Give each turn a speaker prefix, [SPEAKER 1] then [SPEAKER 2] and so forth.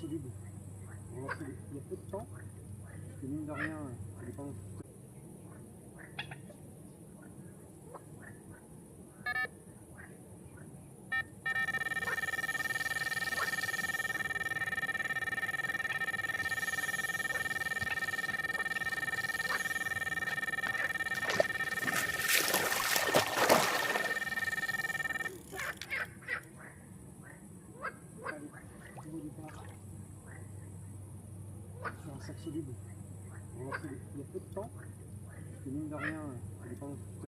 [SPEAKER 1] libre. Il y a peu de temps, parce que mine de rien, ça dépend. Sur un sac soluble. Il y a peu de temps, parce que mine de rien, ça dépend.